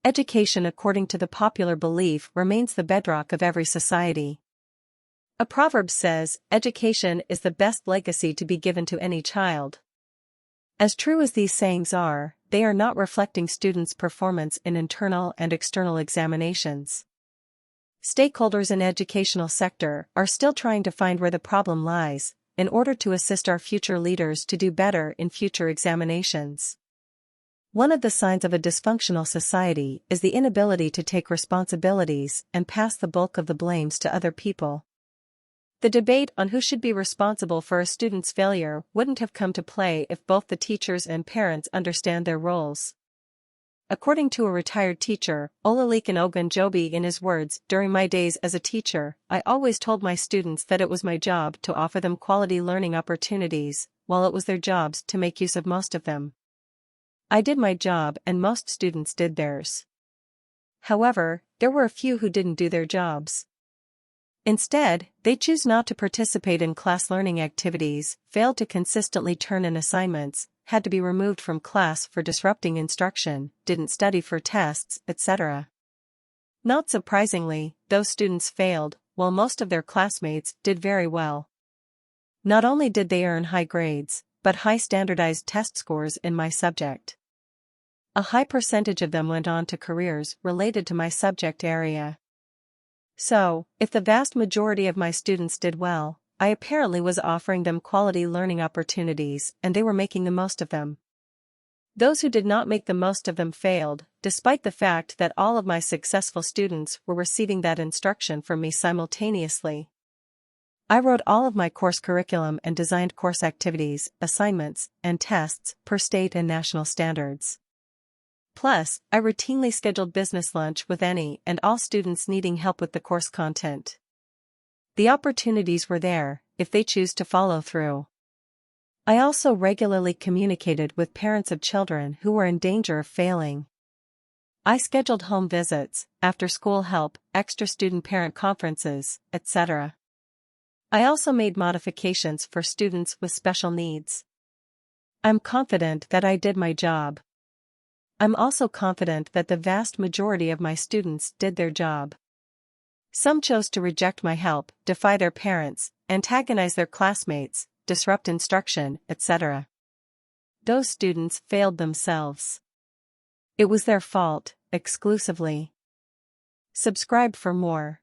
Education, according to the popular belief, remains the bedrock of every society. A proverb says, "Education is the best legacy to be given to any child." As true as these sayings are, they are not reflecting students' performance in internal and external examinations. Stakeholders in educational sector are still trying to find where the problem lies, in order to assist our future leaders to do better in future examinations. One of the signs of a dysfunctional society is the inability to take responsibilities and pass the bulk of the blames to other people. The debate on who should be responsible for a student's failure wouldn't have come to play if both the teachers and parents understand their roles. According to a retired teacher, Olalekan Ogunjobi, in his words, "During my days as a teacher, I always told my students that it was my job to offer them quality learning opportunities, while it was their jobs to make use of most of them. I did my job and most students did theirs. However, there were a few who didn't do their jobs. Instead, they choose not to participate in class learning activities, failed to consistently turn in assignments, had to be removed from class for disrupting instruction, didn't study for tests, etc. Not surprisingly, those students failed, while most of their classmates did very well. Not only did they earn high grades, but high standardized test scores in my subject. A high percentage of them went on to careers related to my subject area. So, if the vast majority of my students did well, I apparently was offering them quality learning opportunities and they were making the most of them. Those who did not make the most of them failed, despite the fact that all of my successful students were receiving that instruction from me simultaneously. I wrote all of my course curriculum and designed course activities, assignments, and tests per state and national standards. Plus, I routinely scheduled business lunch with any and all students needing help with the course content. The opportunities were there, if they choose to follow through. I also regularly communicated with parents of children who were in danger of failing. I scheduled home visits, after-school help, extra student parent conferences, etc. I also made modifications for students with special needs. I'm confident that I did my job. I'm also confident that the vast majority of my students did their job. Some chose to reject my help, defy their parents, antagonize their classmates, disrupt instruction, etc. Those students failed themselves. It was their fault, exclusively. Subscribe for more.